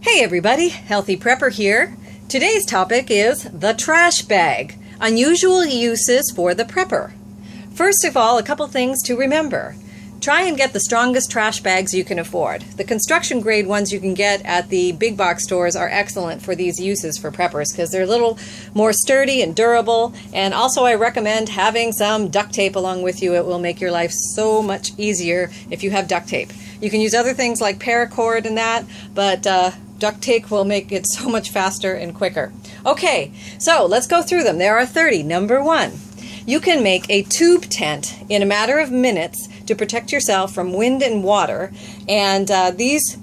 Hey everybody, Healthy Prepper here. Today's topic is the trash bag, unusual uses for the prepper. First of all, a couple things to remember. Try and get the strongest trash bags you can afford. The construction grade ones you can get at the big box stores are excellent for these uses for preppers because they're a little more sturdy and durable. And also I recommend having some duct tape along with you. It will make your life so much easier if you have duct tape. You can use other things like paracord and that, but duct tape will make it so much faster and quicker. Okay, so let's go through them. There are 30. Number 1, you can make a tube tent in a matter of minutes to protect yourself from wind and water. And these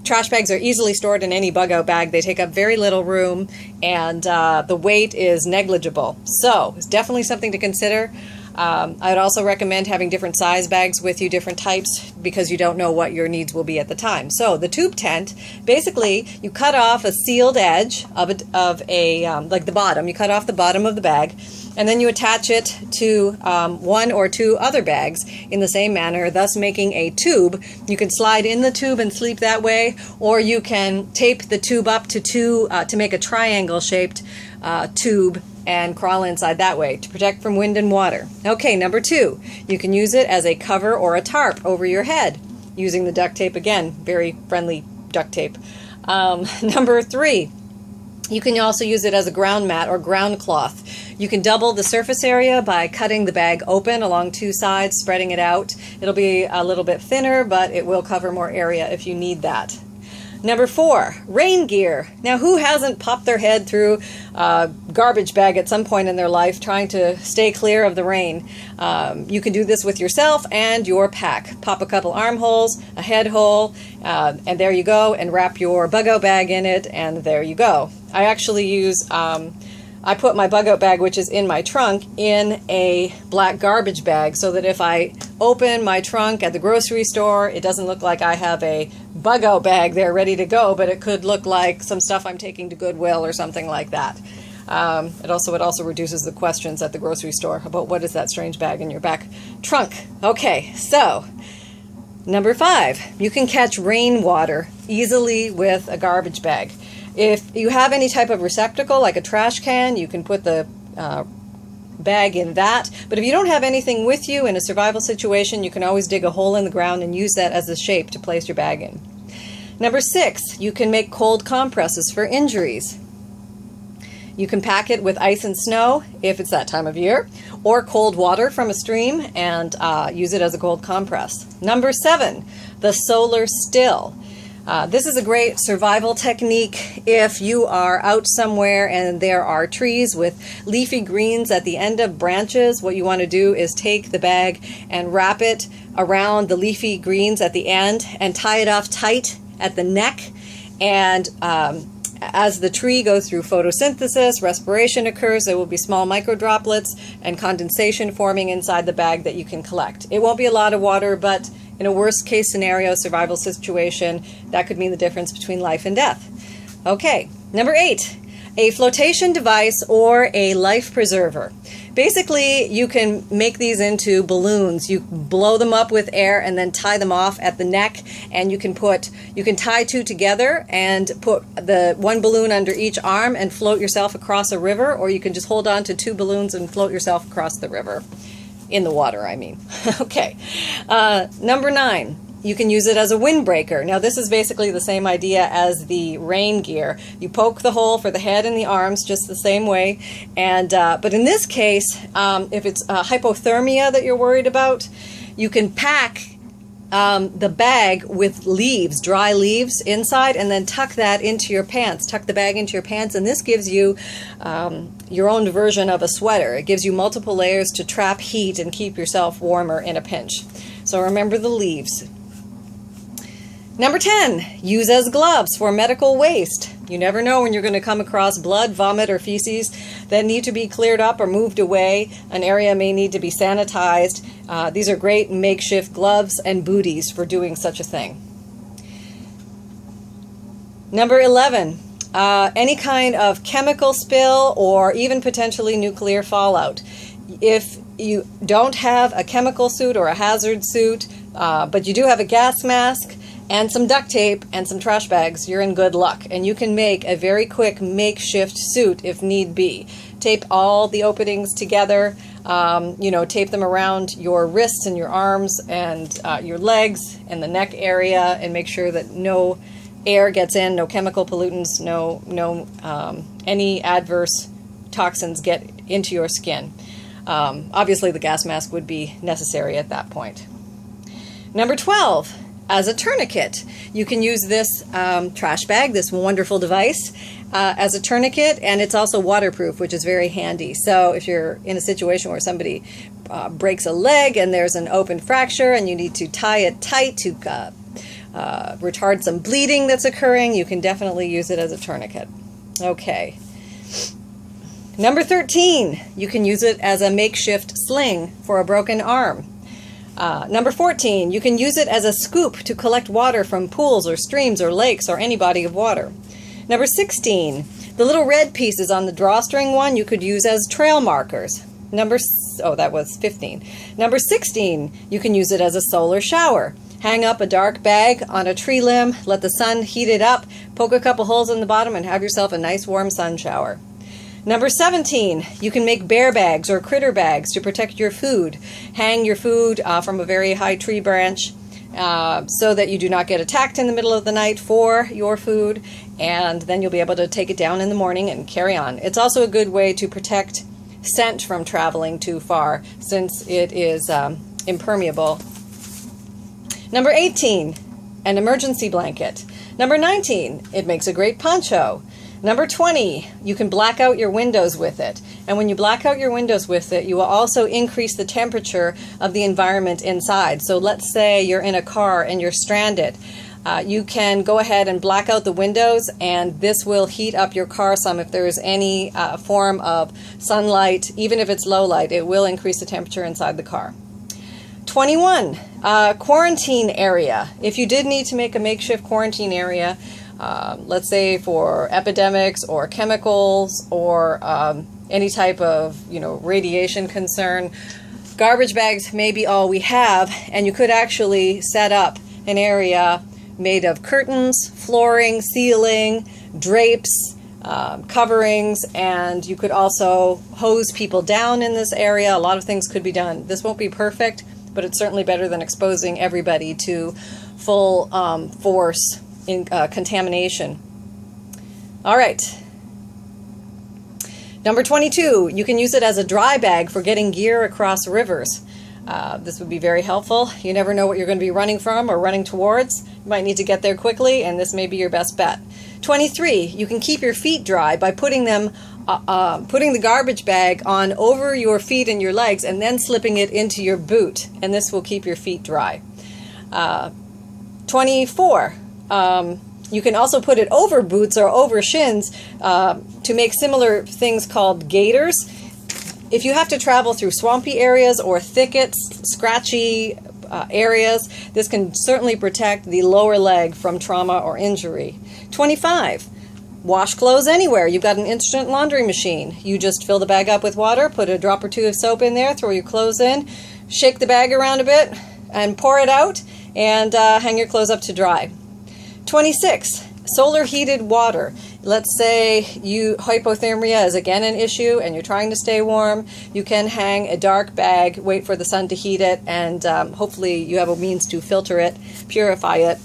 trash bags are easily stored in any bug-out bag. They take up very little room, and the weight is negligible. So it's definitely something to consider. I'd also recommend having different size bags with you, different types, because you don't know what your needs will be at the time. So the tube tent, basically you cut off a sealed edge of like the bottom. You cut off the bottom of the bag, and then you attach it to one or two other bags in the same manner, thus making a tube. You can slide in the tube and sleep that way, or you can tape the tube up to make a triangle-shaped tube and crawl inside that way to protect from wind and water. Okay, number 2, you can use it as a cover or a tarp over your head using the duct tape. Again, very friendly duct tape. Number 3, you can also use it as a ground mat or ground cloth. You can double the surface area by cutting the bag open along two sides, spreading it out. It'll be a little bit thinner, but it will cover more area if you need that. Number 4, rain gear. Now, who hasn't popped their head through a garbage bag at some point in their life trying to stay clear of the rain? You can do this with yourself and your pack. Pop a couple armholes, a head hole, and there you go, and wrap your bug-out bag in it, and there you go. I actually use, I put my bug-out bag, which is in my trunk, in a black garbage bag so that if I open my trunk at the grocery store, it doesn't look like I have a bug-out bag there ready to go, but it could look like some stuff I'm taking to Goodwill or something like that. It also reduces the questions at the grocery store about what is that strange bag in your back trunk. Okay, so number 5, you can catch rainwater easily with a garbage bag. If you have any type of receptacle like a trash can, you can put the bag in that. But if you don't have anything with you in a survival situation, you can always dig a hole in the ground and use that as a shape to place your bag in. Number 6, you can make cold compresses for injuries. You can pack it with ice and snow if it's that time of year, or cold water from a stream and use it as a cold compress. Number 7, the solar still. This is a great survival technique if you are out somewhere and there are trees with leafy greens at the end of branches. What you want to do is take the bag and wrap it around the leafy greens at the end and tie it off tight at the neck. And as the tree goes through photosynthesis, respiration occurs, there will be small micro droplets and condensation forming inside the bag that you can collect. It won't be a lot of water, but in a worst case scenario, survival situation, that could mean the difference between life and death. Okay, number 8, a flotation device or a life preserver. Basically, you can make these into balloons. You blow them up with air and then tie them off at the neck, and you can tie two together and put the one balloon under each arm and float yourself across a river, or you can just hold on to 2 balloons and float yourself across the river. In the water, I mean. Okay. Number 9, you can use it as a windbreaker. Now, this is basically the same idea as the rain gear. You poke the hole for the head and the arms just the same way. And but in this case, if it's hypothermia that you're worried about, you can pack the bag with leaves, dry leaves inside, and then tuck that into your pants. Tuck the bag into your pants, and this gives you your own version of a sweater. It gives you multiple layers to trap heat and keep yourself warmer in a pinch. So remember the leaves. Number 10, use as gloves for medical waste. You never know when you're going to come across blood, vomit, or feces that need to be cleared up or moved away. An area may need to be sanitized. These are great makeshift gloves and booties for doing such a thing. Number 11, any kind of chemical spill or even potentially nuclear fallout. If you don't have a chemical suit or a hazard suit, but you do have a gas mask, and some duct tape and some trash bags, you're in good luck. And you can make a very quick makeshift suit if need be. Tape all the openings together, tape them around your wrists and your arms and your legs and the neck area, and make sure that no air gets in, no chemical pollutants, any adverse toxins get into your skin. Obviously, the gas mask would be necessary at that point. Number 12, as a tourniquet. You can use this trash bag, this wonderful device, as a tourniquet, and it's also waterproof, which is very handy. So if you're in a situation where somebody breaks a leg and there's an open fracture and you need to tie it tight to retard some bleeding that's occurring, you can definitely use it as a tourniquet. Okay. Number 13, you can use it as a makeshift sling for a broken arm. Number 14, you can use it as a scoop to collect water from pools or streams or lakes or any body of water. Number 16, the little red pieces on the drawstring one you could use as trail markers. That was 15. Number 16, you can use it as a solar shower. Hang up a dark bag on a tree limb, let the sun heat it up, poke a couple holes in the bottom, and have yourself a nice warm sun shower. Number 17, you can make bear bags or critter bags to protect your food. Hang your food from a very high tree branch so that you do not get attacked in the middle of the night for your food, and then you'll be able to take it down in the morning and carry on. It's also a good way to protect scent from traveling too far, since it is impermeable. Number 18, an emergency blanket. Number 19, it makes a great poncho. Number 20, you can black out your windows with it. And when you black out your windows with it, you will also increase the temperature of the environment inside. So let's say you're in a car and you're stranded. You can go ahead and black out the windows, and this will heat up your car some. If there is any form of sunlight, even if it's low light, it will increase the temperature inside the car. 21, quarantine area. If you did need to make a makeshift quarantine area, let's say for epidemics or chemicals or any type of radiation concern, garbage bags may be all we have, and you could actually set up an area made of curtains, flooring, ceiling, drapes, coverings, and you could also hose people down in this area. A lot of things could be done. This won't be perfect, but it's certainly better than exposing everybody to full force in contamination. All right. Number 22, you can use it as a dry bag for getting gear across rivers. This would be very helpful. You never know what you're going to be running from or running towards. You might need to get there quickly, and this may be your best bet. 23, you can keep your feet dry by putting the garbage bag on over your feet and your legs and then slipping it into your boot, and this will keep your feet dry. 24, you can also put it over boots or over shins to make similar things called gaiters. If you have to travel through swampy areas or thickets, scratchy areas, this can certainly protect the lower leg from trauma or injury. 25. Wash clothes anywhere. You've got an instant laundry machine. You just fill the bag up with water, put a drop or two of soap in there, throw your clothes in, shake the bag around a bit, and pour it out, and hang your clothes up to dry. 26. Solar heated water. Let's say hypothermia is again an issue and you're trying to stay warm. You can hang a dark bag, wait for the sun to heat it, and hopefully you have a means to filter it, purify it,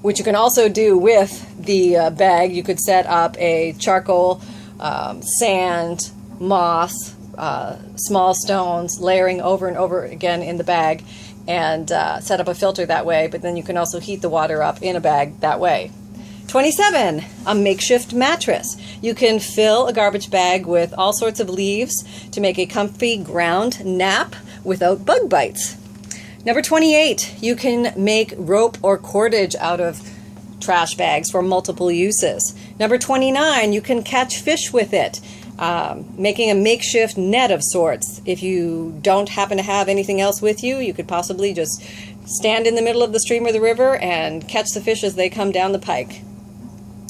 which you can also do with the bag. You could set up a charcoal, sand, moss, small stones, layering over and over again in the bag, and set up a filter that way, but then you can also heat the water up in a bag that way. 27, a makeshift mattress. You can fill a garbage bag with all sorts of leaves to make a comfy ground nap without bug bites. Number 28, you can make rope or cordage out of trash bags for multiple uses. Number 29, you can catch fish with it, making a makeshift net of sorts. If you don't happen to have anything else with you, you could possibly just stand in the middle of the stream or the river and catch the fish as they come down the pike.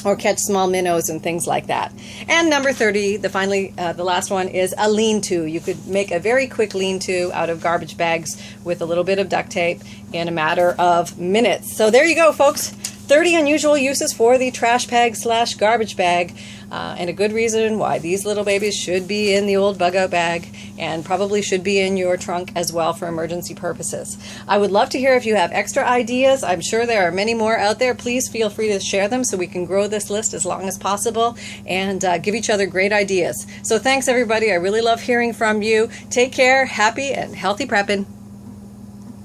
or catch small minnows and things like that. And number 30, the last one, is a lean-to. You could make a very quick lean-to out of garbage bags with a little bit of duct tape in a matter of minutes. So there you go, folks. 30 unusual uses for the trash bag / garbage bag, and a good reason why these little babies should be in the old bug-out bag and probably should be in your trunk as well for emergency purposes. I would love to hear if you have extra ideas. I'm sure there are many more out there. Please feel free to share them so we can grow this list as long as possible and give each other great ideas. So thanks, everybody. I really love hearing from you. Take care, happy and healthy prepping.